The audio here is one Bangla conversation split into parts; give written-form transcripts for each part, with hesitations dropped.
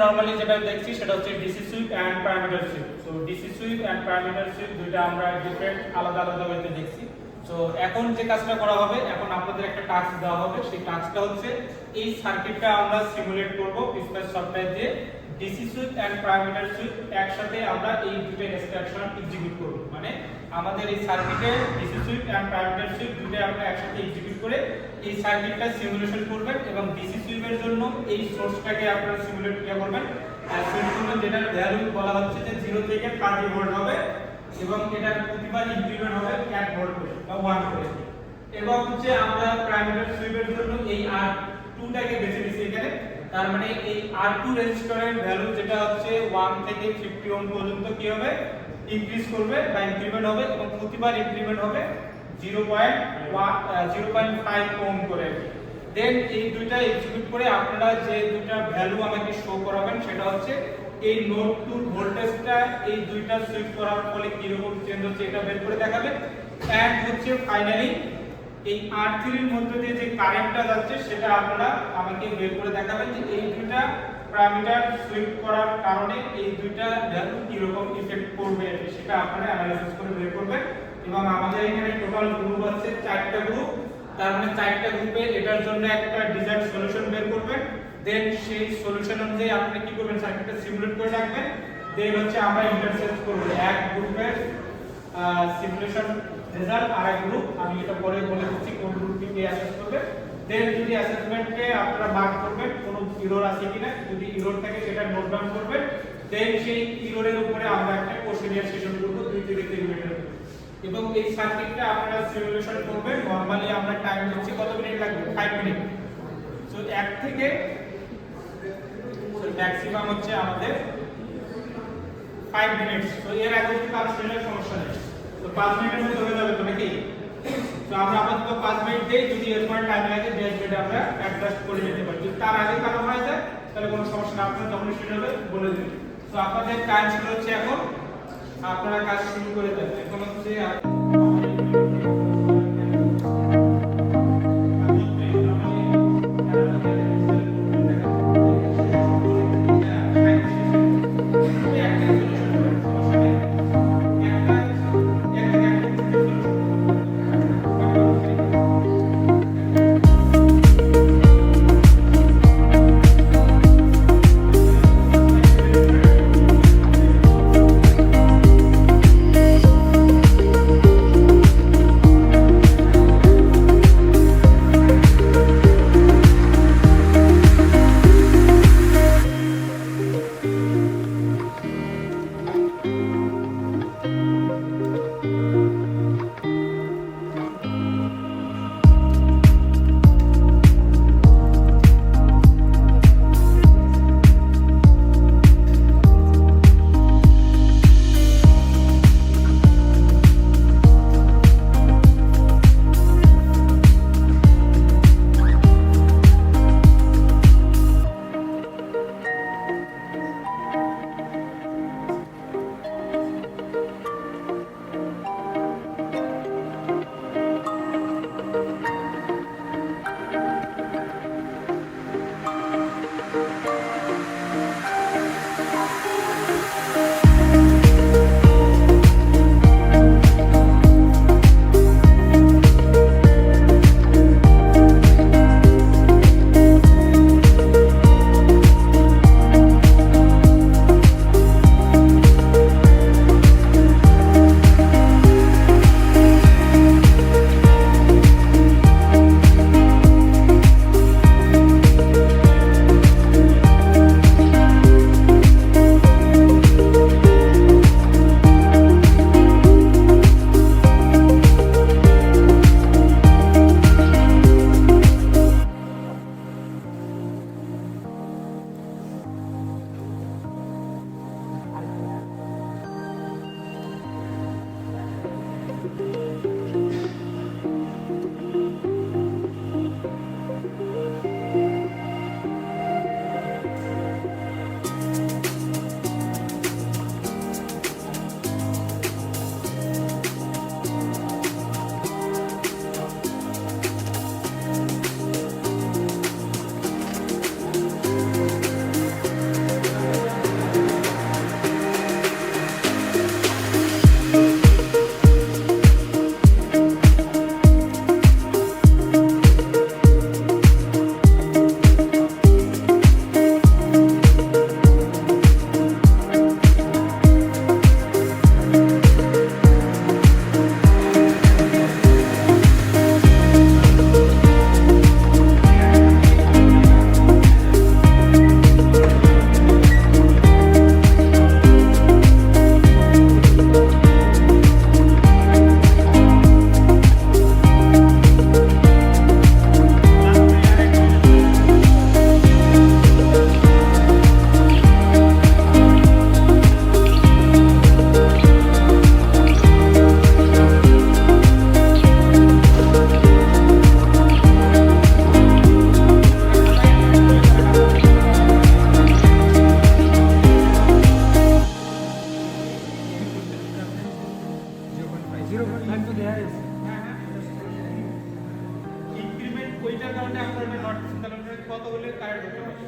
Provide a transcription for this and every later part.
নরমালি যেটা দেখছি সেটা হচ্ছে DC sweep and parameter sweep. So DC sweep and parameter sweep দুইটা আমরা ডিফারেন্ট আলাদা আলাদা ওয়েতে দেখছি। সো এখন যে কাজটা করা হবে, এখন আপনাদের একটা টাস্ক দেওয়া হবে। সেই টাস্কটা হচ্ছে এই সার্কিটটা আমরা সিমুলেট করব পিসপাস সফটওয়্যার দিয়ে। DC sweep and parameter sweep একসাথে আমরা এই দুটো ইনস্ট্রাকশন এক্সিকিউট করব। মানে আমাদের এই সার্কিটে DC sweep and parameter sweep দুটো আমরা একসাথে এক্সিকিউট করে এই সার্কিটটা সিমুলেশন করবেন এবং ডিসি সুইপের জন্য এই সোর্সটাকে আপনারা সিমুলেট করবেন। আর সিমুলেশন যেটার ভ্যালু বলা হচ্ছে যে 0 থেকে 30 ভোল্ট হবে এবং এটার প্রতিবার ইনক্রিমেন্ট হবে 1 ভোল্ট করে বা 1 করে। এবং হচ্ছে আমরা প্যারামিটার সুইপের জন্য এই R2 টাকে বেছে নিয়েছি এখানে। তার মানে এই R2 রেজিস্টরের ভ্যালু যেটা হচ্ছে 1 থেকে 50 ওহম পর্যন্ত কি হবে, ইনক্রিজ করবে বা ইনক্রিমেন্ট হবে এবং প্রতিবার ইনক্রিমেন্ট হবে 0.5 ওহম করে। দেন এই দুইটা এক্সিকিউট করে আপনারা যে দুইটা ভ্যালু আমাকে শো করাবেন সেটা হচ্ছে এই নোড 2 ভোল্টেজটা এই দুইটা সুইচ করার ফলে কি রকম চেঞ্জ হচ্ছে এটা বের করে দেখাবেন। এন্ড হচ্ছে ফাইনালি এই R3 এর মধ্যে দিয়ে যে কারেন্টটা যাচ্ছে সেটা আপনারা আমাকে বের করে দেখাবেন যে এই দুইটা প্যারামিটার সুইপ করার কারণে এই দুইটা ভ্যালু কি রকম ইফেক্ট করবে সেটা আপনারা অ্যানালাইসিস করে বের করবেন। এবং আমাদের এখানে টোটাল গ্রুপ আছে 4টা গ্রুপ। তার মানে 4টা গ্রুপে এটার জন্য একটা ডিজায়ার্ড সলিউশন বের করবেন। দেন সেই সলিউশন অনুযায়ী আপনি কি করবেন, সার্কিটটা সিমুলেট করে রাখবেন। দেন হচ্ছে আমরা ইন্টারসেপ্ট করব এক গ্রুপের সিমুলেশন রেজাল্ট আর এক গ্রুপ, আমি এটা পরে বলে দিচ্ছি কোন গ্রুপটি কে অ্যাসেস করবে। দেন যদি অ্যাসেসমেন্টে আপনারা মার্ক করবেন কোনো এরর আছে কিনা, যদি এরর থাকে সেটা নোট ডাউন করবেন। দেন সেই এররের উপরে আমরা একটা কোশ্চেনিয়ার সেশন করব 2 থেকে 3 মিনিটের। এবং এই সার্কিটটা আপনারা সিমুলেশন করবেন। নরমালি আমরা টাইম দিচ্ছি কত মিনিট লাগবে, 5 মিনিট। সো 1 থেকে ম্যাক্সিমাম হচ্ছে আমাদের 5 মিনিট। তো এর আগে যদি কাজ শুরু হয় সমস্যা নেই, তো 5 মিনিটের মধ্যে হয়ে যাবে তো নাকি। তো আমরা আপাতত 5 মিনিট দেই, যদি এরপর টাইম লাগে 10 মিনিট আমরা অ্যাডজাস্ট করে নিতে পারি। যদি তার আগে কাজ হয়ে যায় তাহলে কোনো সমস্যা না, আপনারা যখন শুরু হবে বলে দিন। তো আপনাদের টাইম শুরু হচ্ছে এখন, আপনারা কাজ শুরু করে দেন। এখন হচ্ছে ইনক্রিমেন্ট ওইটার কারণে আপনার নট চিন্তা করতে কত হলে কারেন্ট ঢুকতে পারে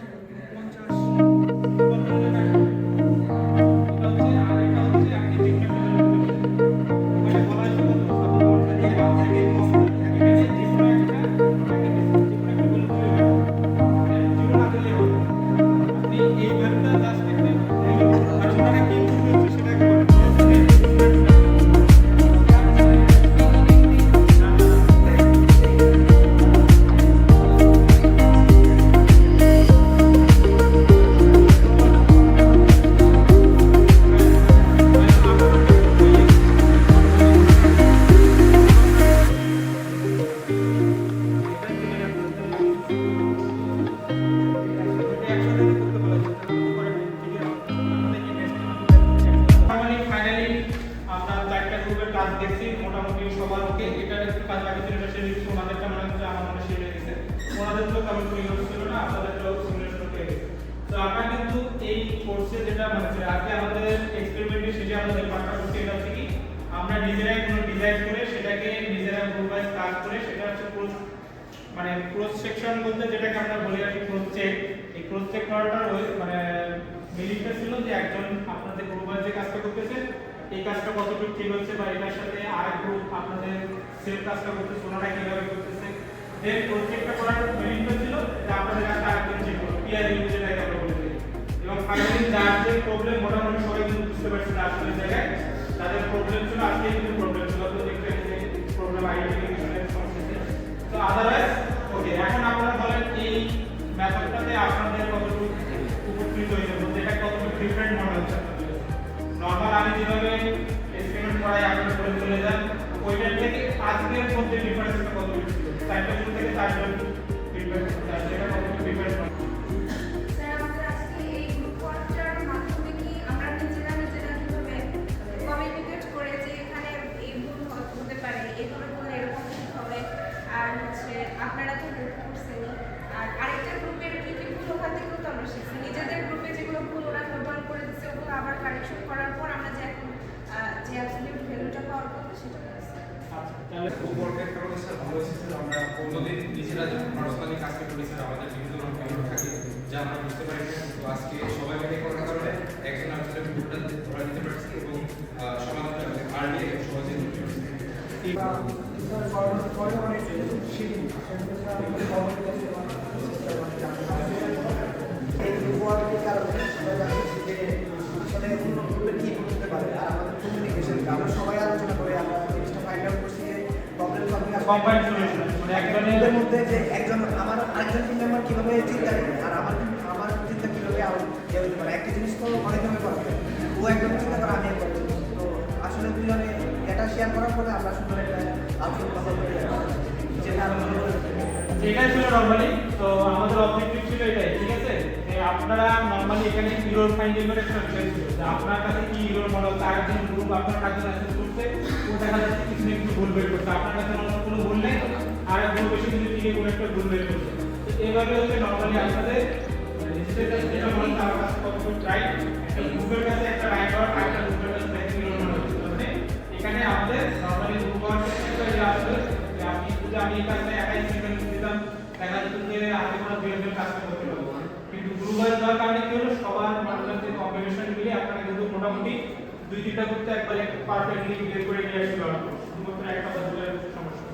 2-3টা করতে একবারে পারফেক্টলি বের করে নিয়ে আসতে পারবো শুধুমাত্র একটা বা দুটো সমস্যা।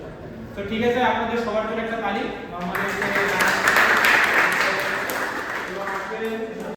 তো ঠিক আছে, আপনাদের সবার জন্য একটা তালি।